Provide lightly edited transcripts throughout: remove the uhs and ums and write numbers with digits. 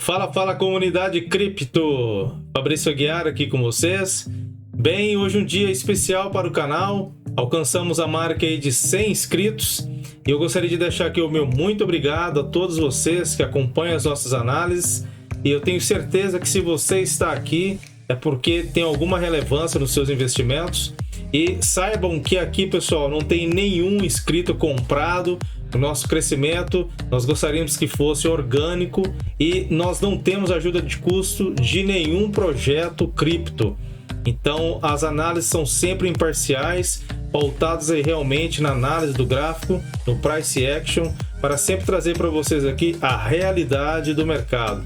Fala, fala comunidade cripto! Fabrício Aguiar aqui com vocês. Bem, hoje um dia especial para o canal. Alcançamos a marca aí de 100 inscritos. E eu gostaria de deixar aqui o meu muito obrigado a todos vocês que acompanham as nossas análises. E eu tenho certeza que se você está aqui é porque tem alguma relevância nos seus investimentos. E saibam que aqui, pessoal, não tem nenhum inscrito comprado. O nosso crescimento, nós gostaríamos que fosse orgânico e nós não temos ajuda de custo de nenhum projeto cripto. Então, as análises são sempre imparciais, pautadas aí realmente na análise do gráfico, no price action, para sempre trazer para vocês aqui a realidade do mercado.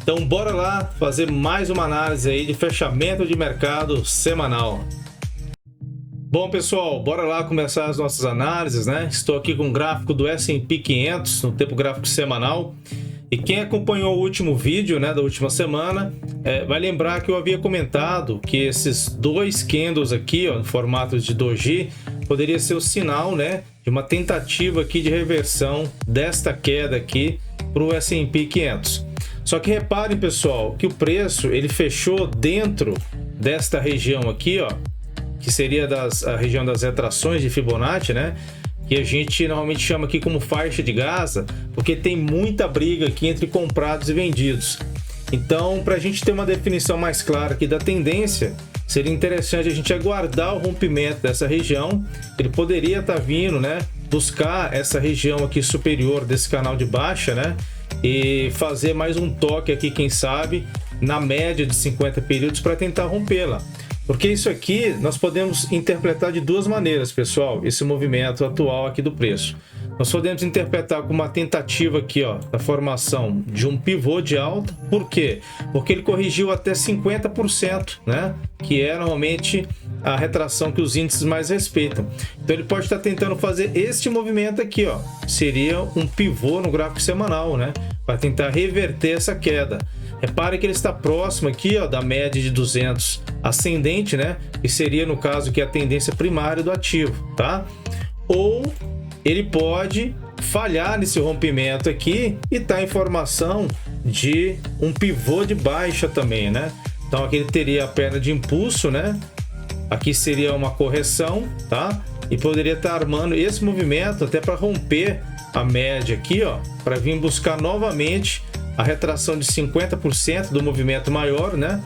Então, bora lá fazer mais uma análise aí de fechamento de mercado semanal. Bom, pessoal, bora lá começar as nossas análises, né? Estou aqui com o gráfico do S&P 500 no tempo gráfico semanal. E quem acompanhou o último vídeo, né, da última semana, vai lembrar que eu havia comentado que esses dois candles aqui, ó, no formato de doji, poderia ser o sinal, né, de uma tentativa aqui de reversão desta queda aqui para o S&P 500. Só que reparem, pessoal, que o preço ele fechou dentro desta região aqui, ó, que seria a região das retrações de Fibonacci, né? Que a gente normalmente chama aqui como faixa de Gaza, porque tem muita briga aqui entre comprados e vendidos. Então, para a gente ter uma definição mais clara aqui da tendência, seria interessante a gente aguardar o rompimento dessa região. Ele poderia estar vindo, né? Buscar essa região aqui superior desse canal de baixa, né? E fazer mais um toque aqui, quem sabe, na média de 50 períodos para tentar rompê-la. Porque isso aqui nós podemos interpretar de duas maneiras, pessoal, esse movimento atual aqui do preço. Nós podemos interpretar como uma tentativa aqui, ó, da formação de um pivô de alta. Por quê? Porque ele corrigiu até 50%, né? Que é normalmente a retração que os índices mais respeitam. Então ele pode estar tentando fazer este movimento aqui, ó. Seria um pivô no gráfico semanal, né? Para tentar reverter essa queda. Repare que ele está próximo aqui, ó, da média de 200 ascendente, né? Que seria, no caso, que a tendência primária do ativo, tá? Ou ele pode falhar nesse rompimento aqui e tá em formação de um pivô de baixa também, né? Então aqui ele teria a perna de impulso, né? Aqui seria uma correção, tá? E poderia estar armando esse movimento até para romper a média aqui, ó, para vir buscar novamente a retração de 50% do movimento maior, né?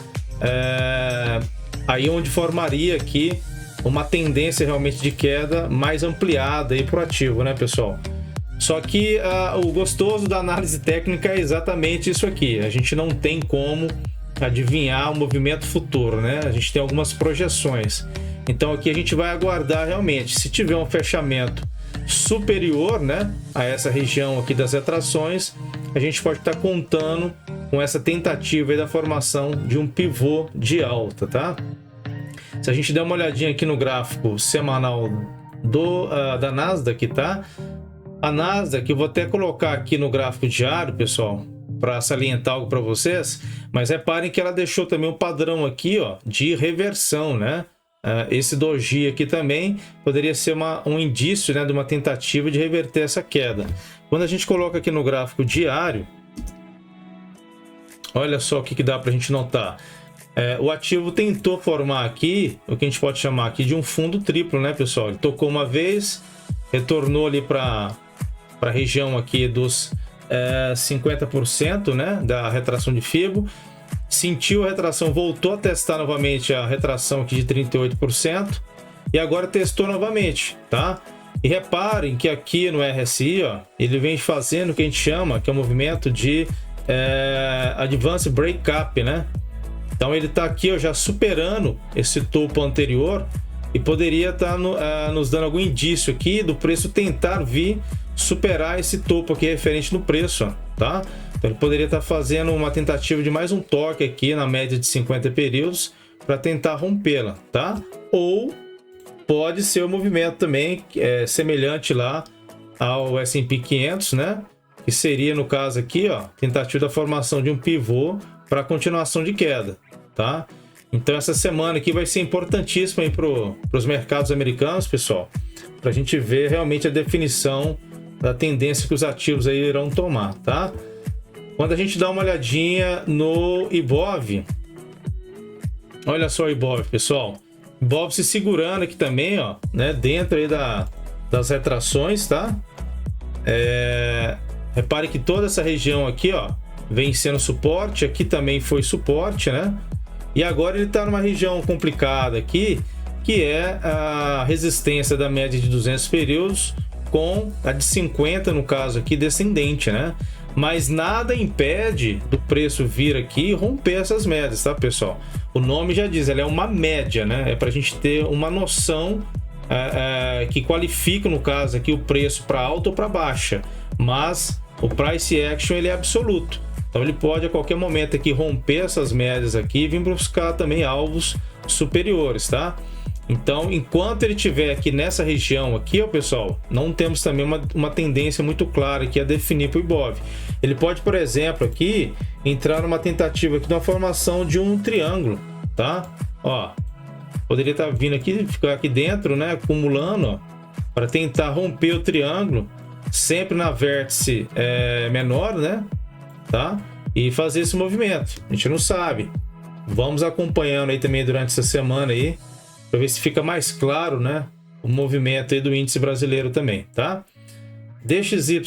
Aí onde formaria aqui uma tendência realmente de queda mais ampliada aí para o ativo, né, pessoal? Só que o gostoso da análise técnica é exatamente isso aqui. A gente não tem como adivinhar o movimento futuro, né? A gente tem algumas projeções. Então aqui a gente vai aguardar realmente. Se tiver um fechamento superior, né, a essa região aqui das retrações, a gente pode estar contando com essa tentativa aí da formação de um pivô de alta, tá? Se a gente der uma olhadinha aqui no gráfico semanal da Nasdaq, tá? A Nasdaq, eu vou até colocar aqui no gráfico diário, pessoal, para salientar algo para vocês, mas reparem que ela deixou também um padrão aqui, ó, de reversão, né? Esse doji aqui também poderia ser um indício, né, de uma tentativa de reverter essa queda. Quando a gente coloca aqui no gráfico diário, olha só o que dá para a gente notar. O ativo tentou formar aqui o que a gente pode chamar aqui de um fundo triplo, né, pessoal? Ele tocou uma vez, retornou ali para a região aqui dos 50%, né, da retração de Fibo. Sentiu a retração, voltou a testar novamente a retração aqui de 38% e agora testou novamente, tá? E reparem que aqui no RSI, ó, ele vem fazendo o que a gente chama, que é um movimento de Advanced Breakup, né? Então ele está aqui, ó, já superando esse topo anterior e poderia estar nos dando algum indício aqui do preço tentar vir superar esse topo aqui referente no preço, ó, tá? Então ele poderia estar fazendo uma tentativa de mais um toque aqui na média de 50 períodos para tentar rompê-la, tá? Ou pode ser um movimento também semelhante lá ao S&P 500, né? Que seria, no caso aqui, ó, tentativa da formação de um pivô para continuação de queda, tá? Então essa semana aqui vai ser importantíssima para os mercados americanos, pessoal, para a gente ver realmente a definição da tendência que os ativos aí irão tomar, tá? Quando a gente dá uma olhadinha no Ibov, olha só o Ibov, pessoal. Ibov se segurando aqui também, ó, né? Dentro aí das retrações, tá? Repare que toda essa região aqui, ó, vem sendo suporte. Aqui também foi suporte, né? E agora ele está numa região complicada aqui, que é a resistência da média de 200 períodos com a de 50, no caso aqui, descendente, né? Mas nada impede do preço vir aqui e romper essas médias, tá, pessoal? O nome já diz, ela é uma média, né? É para a gente ter uma noção que qualifica, no caso aqui, o preço para alta ou para baixa. Mas o price action ele é absoluto. Então ele pode a qualquer momento aqui romper essas médias aqui e vir buscar também alvos superiores, tá? Então, enquanto ele estiver aqui nessa região aqui, ó, pessoal, não temos também uma tendência muito clara aqui a definir para o Ibov. Ele pode, por exemplo, aqui entrar numa tentativa aqui de uma formação de um triângulo, tá? Ó, poderia estar vindo aqui, ficar aqui dentro, né, acumulando, ó, para tentar romper o triângulo, sempre na vértice menor, né, tá? E fazer esse movimento. A gente não sabe. Vamos acompanhando aí também durante essa semana aí, para ver se fica mais claro, né, o movimento aí do índice brasileiro também, tá? DXY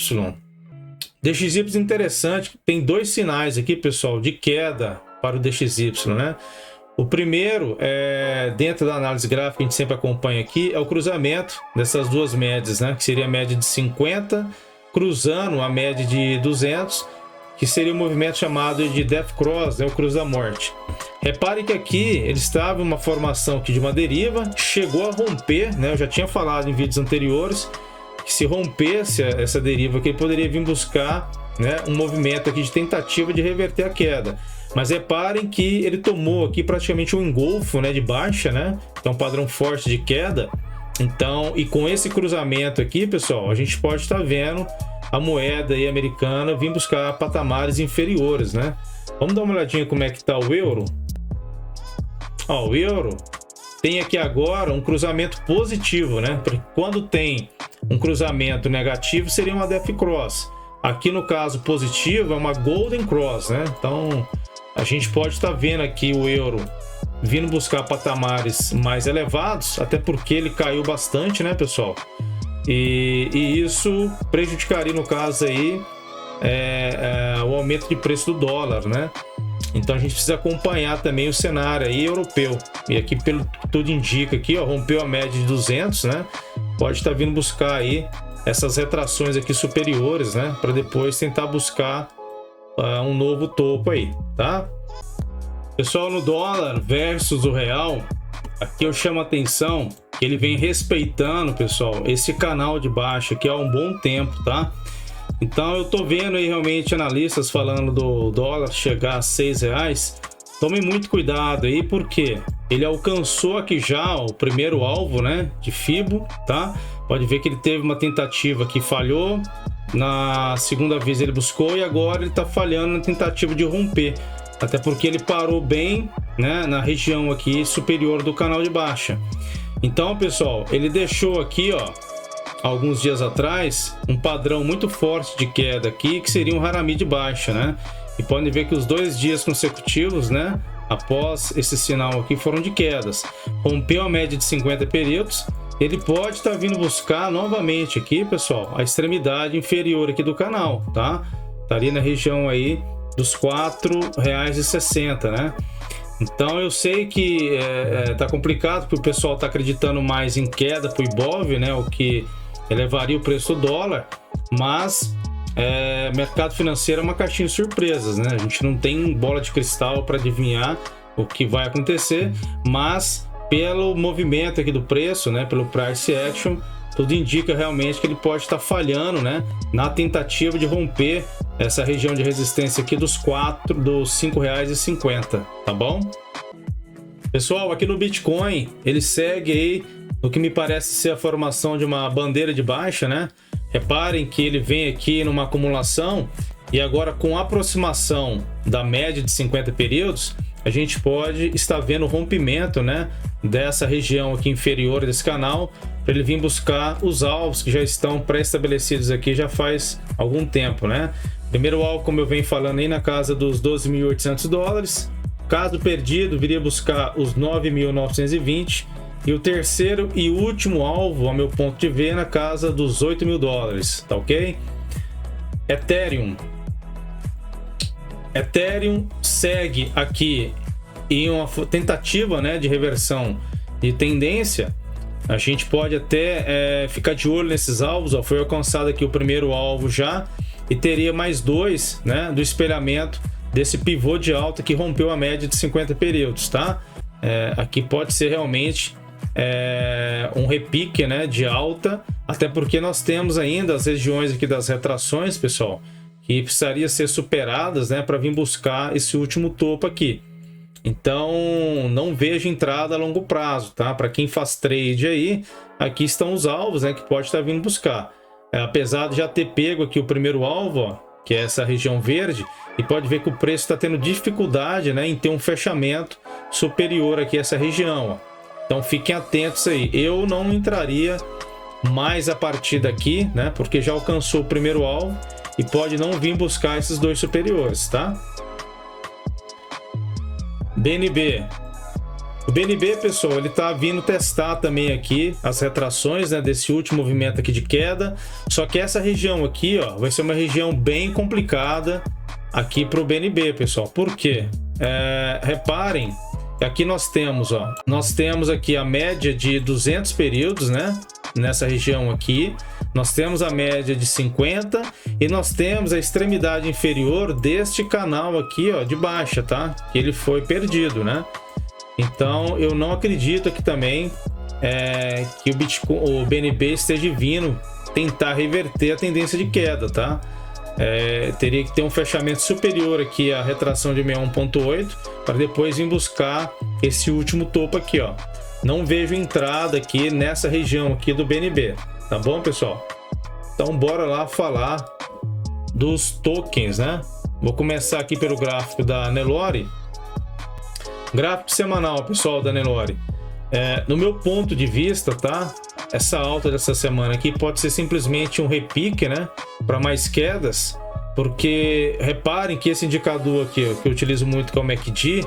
interessante, tem dois sinais aqui, pessoal, de queda para o DXY, né? O primeiro, dentro da análise gráfica que a gente sempre acompanha aqui, é o cruzamento dessas duas médias, né? Que seria a média de 50 cruzando a média de 200, que seria o movimento chamado de Death Cross, né? O Cruz da Morte. Repare que aqui ele estava em uma formação aqui de uma deriva, chegou a romper, né? Eu já tinha falado em vídeos anteriores que se rompesse essa deriva aqui, ele poderia vir buscar, né, um movimento aqui de tentativa de reverter a queda. Mas reparem que ele tomou aqui praticamente um engolfo, né, de baixa, né? Então padrão forte de queda. Então, e com esse cruzamento aqui, pessoal, a gente pode estar vendo a moeda aí americana vir buscar patamares inferiores, né? Vamos dar uma olhadinha como é que está o euro. Ó, o euro tem aqui agora um cruzamento positivo, né? Porque quando tem um cruzamento negativo seria uma Death Cross. Aqui no caso positivo é uma Golden Cross, né? Então a gente pode estar vendo aqui o euro vindo buscar patamares mais elevados, até porque ele caiu bastante, né, pessoal? E isso prejudicaria, no caso aí, o aumento de preço do dólar, né? Então a gente precisa acompanhar também o cenário aí europeu. E aqui, pelo que tudo indica aqui, ó, rompeu a média de 200, né? Pode estar vindo buscar aí essas retrações aqui superiores, né? Para depois tentar buscar um novo topo aí, tá? Pessoal, no dólar versus o real, aqui eu chamo a atenção que ele vem respeitando, pessoal, esse canal de baixa aqui há um bom tempo, tá? Então eu tô vendo aí realmente analistas falando do dólar chegar a R$6. Tomem muito cuidado aí, porque ele alcançou aqui já o primeiro alvo, né, de FIBO, tá? Pode ver que ele teve uma tentativa que falhou, na segunda vez ele buscou e agora ele tá falhando na tentativa de romper. Até porque ele parou bem, né, na região aqui superior do canal de baixa. Então, pessoal, ele deixou aqui, ó, alguns dias atrás, um padrão muito forte de queda aqui, que seria um Harami de baixa, né? E podem ver que os 2 dias consecutivos, né, após esse sinal aqui, foram de quedas. Rompeu a média de 50 períodos. Ele pode estar vindo buscar novamente aqui, pessoal, a extremidade inferior aqui do canal, tá? Estaria na região aí dos R$4,60, né? Então eu sei que tá complicado, porque o pessoal tá acreditando mais em queda pro Ibov, né? O que elevaria o preço do dólar, mas mercado financeiro é uma caixinha de surpresas, né? A gente não tem bola de cristal para adivinhar o que vai acontecer, mas pelo movimento aqui do preço, né? Pelo price action, tudo indica realmente que ele pode estar falhando, né, na tentativa de romper essa região de resistência aqui dos R$5,50, tá bom? Pessoal, aqui no Bitcoin, ele segue aí no que me parece ser a formação de uma bandeira de baixa, né? Reparem que ele vem aqui numa acumulação e agora com a aproximação da média de 50 períodos, a gente pode estar vendo o rompimento, né, dessa região aqui inferior desse canal, para ele vir buscar os alvos que já estão pré-estabelecidos aqui já faz algum tempo, né? Primeiro alvo, como eu venho falando, aí na casa dos 12.800 dólares. Caso perdido, viria buscar os 9.920. E o terceiro e último alvo, ao meu ponto de ver, na casa dos 8.000 dólares, tá ok? Ethereum. Ethereum segue aqui em uma tentativa, né, de reversão de tendência. A gente pode até ficar de olho nesses alvos. Ó, foi alcançado aqui o primeiro alvo já, e teria mais dois, né, do espelhamento desse pivô de alta que rompeu a média de 50 períodos, tá? Aqui pode ser realmente um repique, né, de alta, até porque nós temos ainda as regiões aqui das retrações, pessoal, que precisaria ser superadas, né, para vir buscar esse último topo aqui. Então, não vejo entrada a longo prazo, tá? Para quem faz trade aí, aqui estão os alvos, né, que pode estar vindo buscar. Apesar de já ter pego aqui o primeiro alvo, ó, que é essa região verde, e pode ver que o preço está tendo dificuldade, né, em ter um fechamento superior aqui a essa região, ó. Então, fiquem atentos aí. Eu não entraria mais a partir daqui, né, porque já alcançou o primeiro alvo e pode não vir buscar esses dois superiores, tá? BNB. O BNB, pessoal, ele tá vindo testar também aqui as retrações, né, desse último movimento aqui de queda. Só que essa região aqui, ó, vai ser uma região bem complicada aqui para o BNB, pessoal. Por quê? Reparem que aqui nós temos aqui a média de 200 períodos, né, nessa região aqui. Nós temos a média de 50 e nós temos a extremidade inferior deste canal aqui, ó, de baixa, tá? Que ele foi perdido, né? Então, eu não acredito aqui também que o BNB esteja vindo tentar reverter a tendência de queda, tá? Teria que ter um fechamento superior aqui à retração de 61.8 para depois vir buscar esse último topo aqui, ó. Não vejo entrada aqui nessa região aqui do BNB, tá bom, pessoal? Então, bora lá falar dos tokens, né? Vou começar aqui pelo gráfico da Nelore. Gráfico semanal, pessoal, da Nelore. No meu ponto de vista, tá? Essa alta dessa semana aqui pode ser simplesmente um repique, né, para mais quedas, porque reparem que esse indicador aqui, ó, que eu utilizo muito, que é o MACD,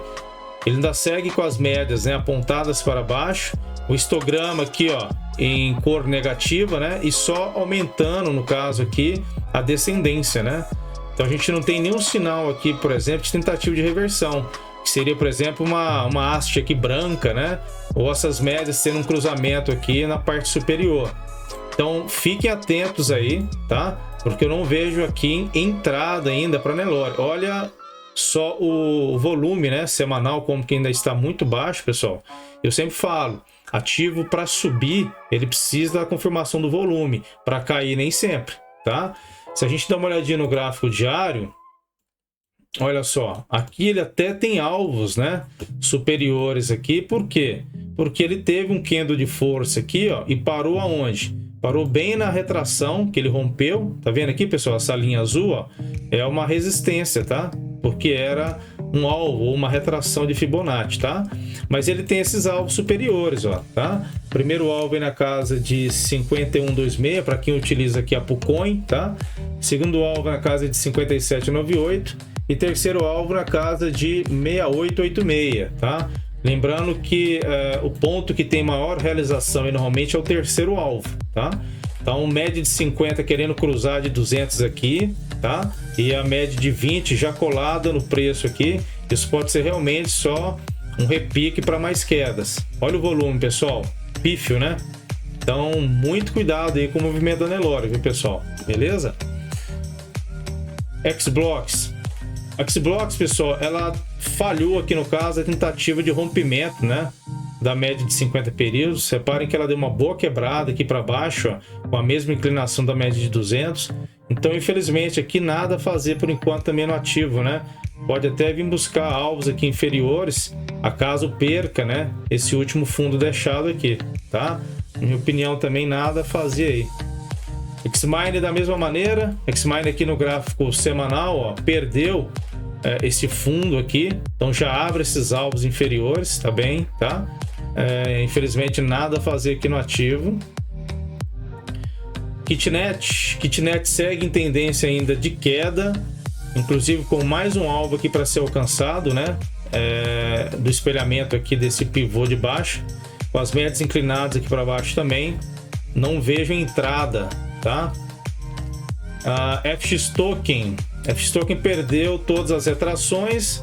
ele ainda segue com as médias, né, apontadas para baixo. O histograma aqui, ó, em cor negativa, né, e só aumentando, no caso aqui, a descendência, né? Então a gente não tem nenhum sinal aqui, por exemplo, de tentativa de reversão, que seria, por exemplo, uma haste aqui branca, né? Ou essas médias tendo um cruzamento aqui na parte superior. Então fiquem atentos aí, tá? Porque eu não vejo aqui entrada ainda para Nelore. Olha só o volume, né, semanal, como que ainda está muito baixo, pessoal. Eu sempre falo, ativo para subir, ele precisa da confirmação do volume, para cair nem sempre, tá? Se a gente dá uma olhadinha no gráfico diário, olha só, aqui ele até tem alvos, né, superiores aqui. Por quê? Porque ele teve um candle de força aqui, ó, e parou aonde? Parou bem na retração que ele rompeu. Tá vendo aqui, pessoal? Essa linha azul, ó, é uma resistência, tá? Porque era um alvo ou uma retração de Fibonacci, tá? Mas ele tem esses alvos superiores, ó, tá? Primeiro alvo é na casa de 51,26 para quem utiliza aqui a Pucoin, tá? Segundo alvo na casa de 57,98 e terceiro alvo na casa de 68,86, tá? Lembrando que o ponto que tem maior realização e normalmente é o terceiro alvo, tá? Então, média de 50 querendo cruzar de 200 aqui, tá? E a média de 20 já colada no preço aqui. Isso pode ser realmente só um repique para mais quedas. Olha o volume, pessoal. Pífio, né? Então, muito cuidado aí com o movimento da Nelore, viu, pessoal? Beleza? Xblocks. A Xblocks, pessoal, ela falhou aqui no caso a tentativa de rompimento, né, da média de 50 períodos. Reparem que ela deu uma boa quebrada aqui para baixo, ó, com a mesma inclinação da média de 200. Então, infelizmente, aqui nada a fazer por enquanto também no ativo, né? Pode até vir buscar alvos aqui inferiores, acaso perca, né, esse último fundo deixado aqui, tá? Na minha opinião, também nada a fazer aí. Xmine da mesma maneira. Xmine aqui no gráfico semanal, ó, perdeu esse fundo aqui, então já abre esses alvos inferiores, tá bem, tá? Infelizmente nada a fazer aqui no ativo. Kitnet segue em tendência ainda de queda, inclusive com mais um alvo aqui para ser alcançado, né? Do espelhamento aqui desse pivô de baixo, com as médias inclinadas aqui para baixo também. Não vejo entrada, tá? FX Token perdeu todas as retrações,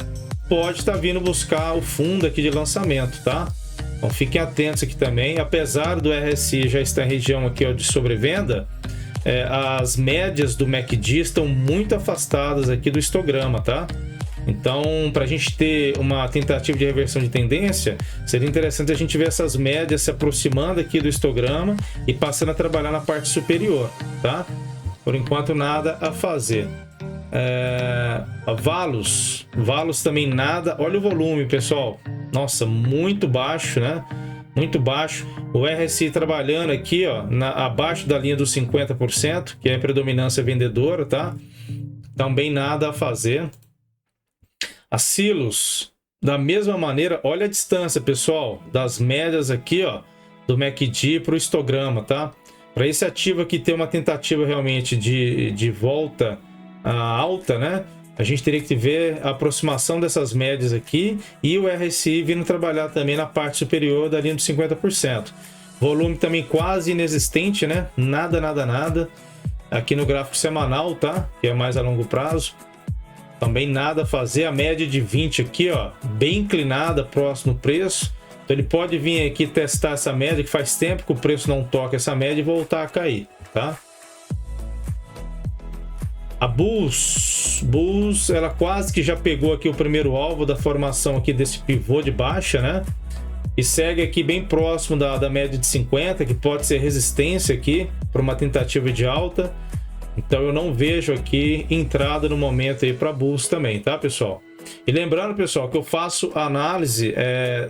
pode estar vindo buscar o fundo aqui de lançamento, tá? Então fiquem atentos aqui também. Apesar do RSI já estar em região aqui, ó, de sobrevenda, as médias do MACD estão muito afastadas aqui do histograma, tá? Então, para a gente ter uma tentativa de reversão de tendência, seria interessante a gente ver essas médias se aproximando aqui do histograma e passando a trabalhar na parte superior, tá? Por enquanto, nada a fazer. Valos também nada. Olha o volume, pessoal. Nossa, muito baixo, né? Muito baixo. O RSI trabalhando aqui, ó, abaixo da linha dos 50%, que é a predominância vendedora, tá? Também nada a fazer. A Silos, da mesma maneira, olha a distância, pessoal, das médias aqui, ó, do MACD para o histograma, tá? Para esse ativo aqui ter uma tentativa realmente de volta alta, né? A gente teria que ver a aproximação dessas médias aqui e o RSI vindo trabalhar também na parte superior da linha dos 50%. Volume também quase inexistente, né? Nada. Aqui no gráfico semanal, tá? Que é mais a longo prazo. Também nada a fazer. A média de 20 aqui, ó, bem inclinada, próximo do preço. Então ele pode vir aqui testar essa média, que faz tempo que o preço não toca essa média, e voltar a cair, tá? A Bulls, ela quase que já pegou aqui o primeiro alvo da formação aqui desse pivô de baixa, né? E segue aqui bem próximo da média de 50, que pode ser resistência aqui para uma tentativa de alta. Então eu não vejo aqui entrada no momento aí para Bulls também, tá, pessoal? E lembrando, pessoal, que eu faço análise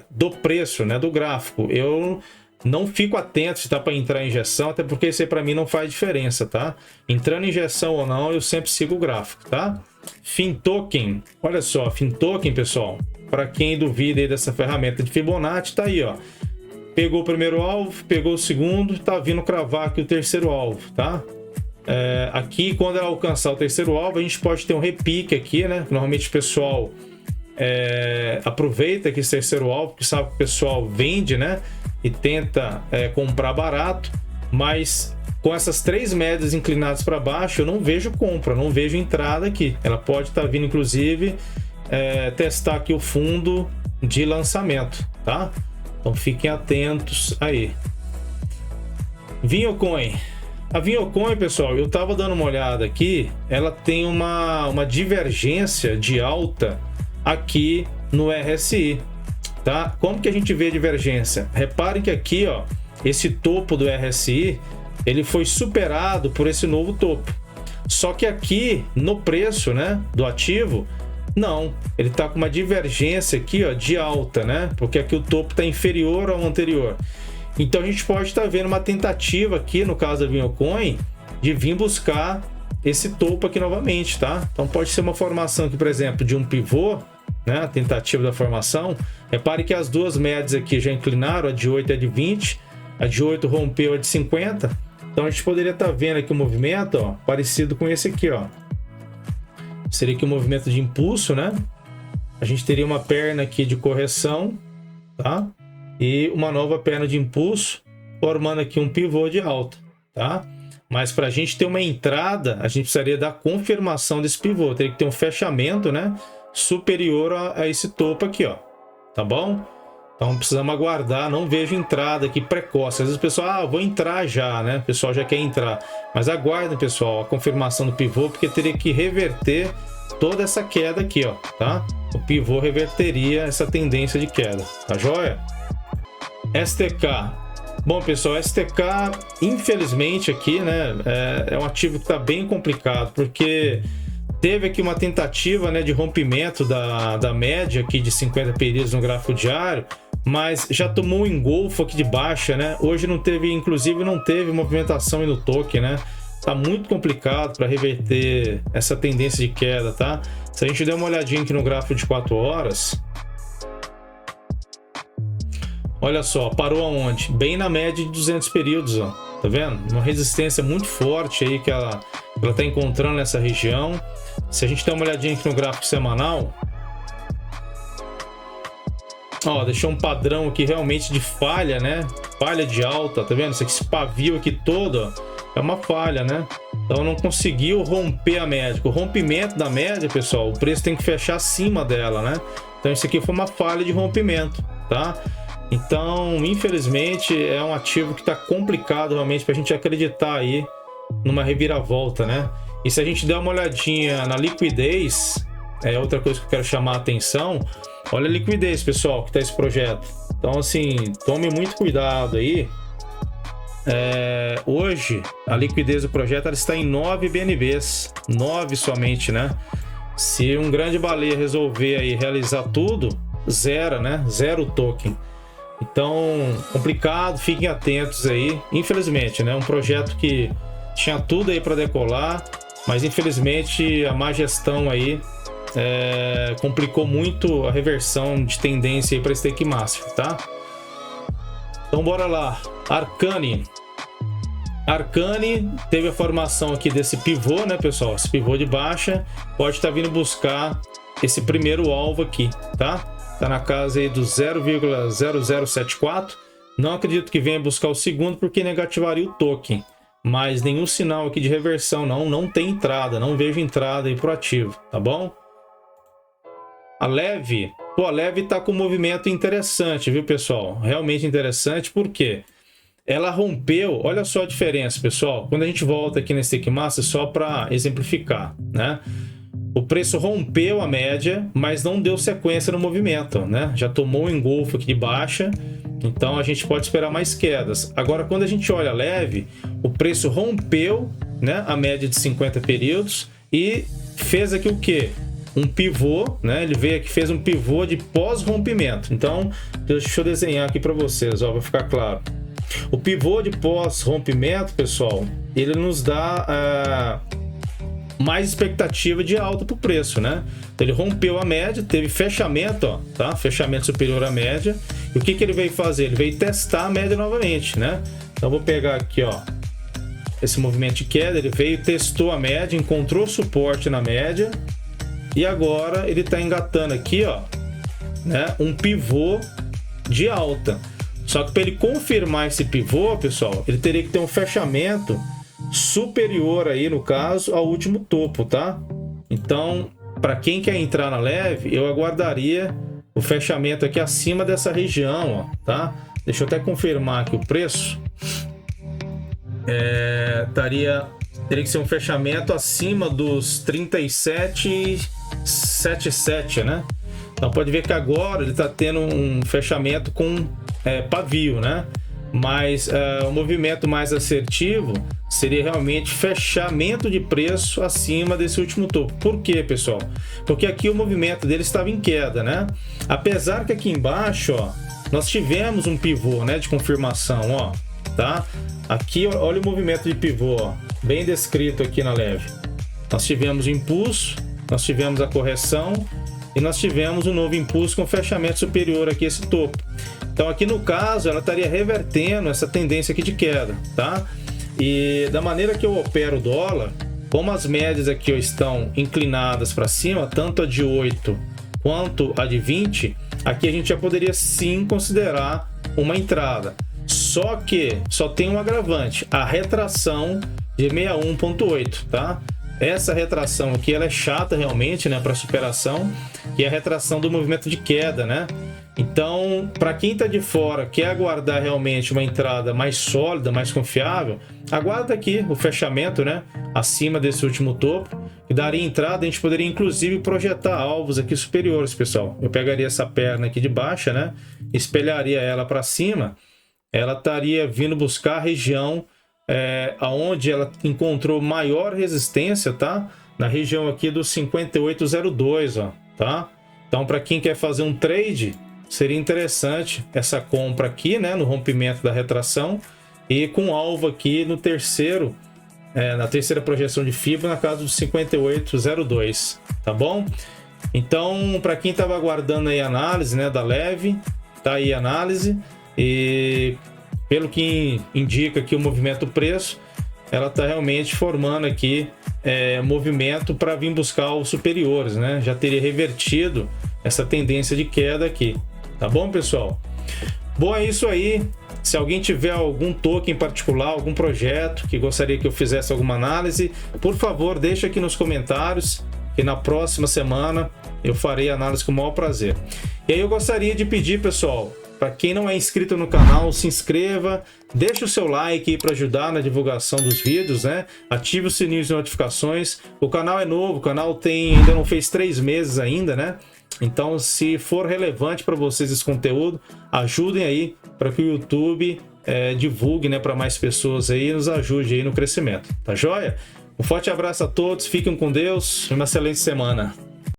do preço, né, do gráfico. Eu não fico atento se tá para entrar em injeção, até porque isso aí para mim não faz diferença, tá? Entrando em injeção ou não, eu sempre sigo o gráfico, tá? FinToken, olha só, FinToken, pessoal, para quem duvida aí dessa ferramenta de Fibonacci, tá aí, ó. Pegou o primeiro alvo, pegou o segundo, tá vindo cravar aqui o terceiro alvo, tá? Aqui, quando ela alcançar o terceiro alvo, a gente pode ter um repique aqui, né? Normalmente o pessoal aproveita aqui esse terceiro alvo, porque sabe que o pessoal vende, né? E tenta comprar barato, mas com essas três médias inclinadas para baixo, eu não vejo compra, não vejo entrada aqui. Ela pode estar vindo, inclusive, testar aqui o fundo de lançamento, tá? Então fiquem atentos aí. Vinhocoin. A Vinhocoin, pessoal, eu estava dando uma olhada aqui, ela tem uma divergência de alta aqui no RSI, tá? Como que a gente vê a divergência? Reparem que aqui, ó, esse topo do RSI, ele foi superado por esse novo topo. Só que aqui no preço, né, do ativo, não, ele está com uma divergência aqui, ó, de alta, né? Porque aqui o topo está inferior ao anterior. Então a gente pode estar vendo uma tentativa aqui, no caso da Vinhocoin, de vir buscar esse topo aqui novamente, tá? Então pode ser uma formação aqui, por exemplo, de um pivô, né? A tentativa da formação. Repare que as duas médias aqui já inclinaram, a de 8 e a de 20. A de 8 rompeu a de 50. Então a gente poderia estar vendo aqui um movimento, ó, parecido com esse aqui, ó. Seria aqui um movimento de impulso, né? A gente teria uma perna aqui de correção, tá? E uma nova perna de impulso, formando aqui um pivô de alta, tá? Mas para a gente ter uma entrada, a gente precisaria da confirmação desse pivô. Teria que ter um fechamento, né, superior a esse topo aqui, ó. Tá bom? Então precisamos aguardar. Não vejo entrada aqui precoce. Às vezes o pessoal, vou entrar já, né? O pessoal já quer entrar. Mas aguardem, pessoal, a confirmação do pivô, porque teria que reverter toda essa queda aqui, ó, tá? O pivô reverteria essa tendência de queda, tá joia? STK. Bom, pessoal, STK, infelizmente aqui, né, é um ativo que está bem complicado, porque teve aqui uma tentativa, né, de rompimento da média aqui de 50 períodos no gráfico diário, mas já tomou um engolfo aqui de baixa, né? Hoje não teve, inclusive não teve movimentação no token, né? Tá muito complicado para reverter essa tendência de queda, tá? Se a gente der uma olhadinha aqui no gráfico de 4 horas, olha só, parou aonde? Bem na média de 200 períodos, ó. Tá vendo? Uma resistência muito forte aí que ela tá encontrando nessa região. Se a gente der uma olhadinha aqui no gráfico semanal, ó, deixou um padrão aqui realmente de falha, né? Falha de alta, tá vendo? Esse pavio aqui todo, ó, é uma falha, né? Então não conseguiu romper a média. O rompimento da média, pessoal, o preço tem que fechar acima dela, né? Então isso aqui foi uma falha de rompimento, tá? Então, infelizmente, é um ativo que está complicado realmente para a gente acreditar aí numa reviravolta, né? E se a gente der uma olhadinha na liquidez, é outra coisa que eu quero chamar a atenção. Olha a liquidez, pessoal, que está esse projeto. Então, assim, tome muito cuidado aí. Hoje, a liquidez do projeto ela está em 9 BNBs. 9 somente, né? Se um grande baleia resolver aí realizar tudo, zero, né? Zero token. Então, complicado, fiquem atentos aí. Infelizmente, né? Um projeto que tinha tudo aí para decolar, mas infelizmente a má gestão aí complicou muito a reversão de tendência aí para Stake Master, tá? Então, bora lá. Arcane. Arcane teve a formação aqui desse pivô, né, pessoal? Esse pivô de baixa pode estar vindo buscar esse primeiro alvo aqui, tá? Tá na casa aí do 0,0074. Não acredito que venha buscar o segundo porque negativaria o token. Mas nenhum sinal aqui de reversão, não tem entrada, não vejo entrada aí pro ativo, tá bom? A Leve, pô, a Leve tá com um movimento interessante, viu, pessoal? Realmente interessante, porque ela rompeu, olha só a diferença, pessoal. Quando a gente volta aqui nesse Stake Master, só para exemplificar, né? O preço rompeu a média, mas não deu sequência no movimento, né? Já tomou um engolfo aqui de baixa, então a gente pode esperar mais quedas. Agora, quando a gente olha leve, o preço rompeu, né, a média de 50 períodos e fez aqui o quê? Um pivô, né? Ele veio aqui, fez um pivô de pós-rompimento. Então, deixa eu desenhar aqui para vocês, ó, vai ficar claro. O pivô de pós-rompimento, pessoal, ele nos dá mais expectativa de alta para o preço, né? Então, ele rompeu a média, teve fechamento, ó, tá? Fechamento superior à média. E o que ele veio fazer? Ele veio testar a média novamente, né? Então, eu vou pegar aqui, ó, esse movimento de queda. Ele veio, testou a média, encontrou suporte na média e agora ele está engatando aqui, ó, né? Um pivô de alta. Só que para ele confirmar esse pivô, pessoal, ele teria que ter um fechamento superior aí, no caso, ao último topo, tá? Então, para quem quer entrar na leve, eu aguardaria o fechamento aqui acima dessa região, ó, tá? Deixa eu até confirmar aqui o preço. Teria que ser um fechamento acima dos 37,77, né? Então pode ver que agora ele está tendo um fechamento com pavio, né? Mas o movimento mais assertivo seria realmente fechamento de preço acima desse último topo. Por quê, pessoal? Porque aqui o movimento dele estava em queda, né? Apesar que aqui embaixo, ó, nós tivemos um pivô, né, de confirmação, ó, tá? Aqui, olha o movimento de pivô, ó, bem descrito aqui na leve. Nós tivemos o impulso, nós tivemos a correção e nós tivemos um novo impulso com fechamento superior aqui a esse topo. Então aqui no caso ela estaria revertendo essa tendência aqui de queda, tá? E da maneira que eu opero o dólar, como as médias aqui estão inclinadas para cima, tanto a de 8 quanto a de 20, aqui a gente já poderia sim considerar uma entrada. Só que só tem um agravante, a retração de 61,8, tá? Essa retração aqui ela é chata realmente, né, para superação, que é a retração do movimento de queda, né? Então, para quem está de fora, quer aguardar realmente uma entrada mais sólida, mais confiável, aguarda aqui o fechamento, né, acima desse último topo, que daria entrada. A gente poderia inclusive projetar alvos aqui superiores, pessoal. Eu pegaria essa perna aqui de baixa, né, espelharia ela para cima, ela estaria vindo buscar a região aonde ela encontrou maior resistência, tá? Na região aqui do 58,02, ó, tá? Então, para quem quer fazer um trade, seria interessante essa compra aqui, né, no rompimento da retração e com alvo aqui no terceiro, na terceira projeção de fibra, na casa dos 58,02, tá bom? Então, para quem estava aguardando aí a análise, né, da leve, tá aí a análise e pelo que indica aqui o movimento do preço, ela está realmente formando aqui movimento para vir buscar os superiores, né? Já teria revertido essa tendência de queda aqui, tá bom, pessoal? Bom, é isso aí. Se alguém tiver algum token em particular, algum projeto que gostaria que eu fizesse alguma análise, por favor, deixa aqui nos comentários, que na próxima semana eu farei a análise com o maior prazer. E aí eu gostaria de pedir, pessoal, para quem não é inscrito no canal, se inscreva, deixa o seu like para ajudar na divulgação dos vídeos, né? Ative o sininho de notificações. O canal é novo, o canal ainda não fez 3 meses ainda, né? Então, se for relevante para vocês esse conteúdo, ajudem aí para que o YouTube divulgue, né, para mais pessoas aí e nos ajude aí no crescimento, tá joia? Um forte abraço a todos, fiquem com Deus e uma excelente semana.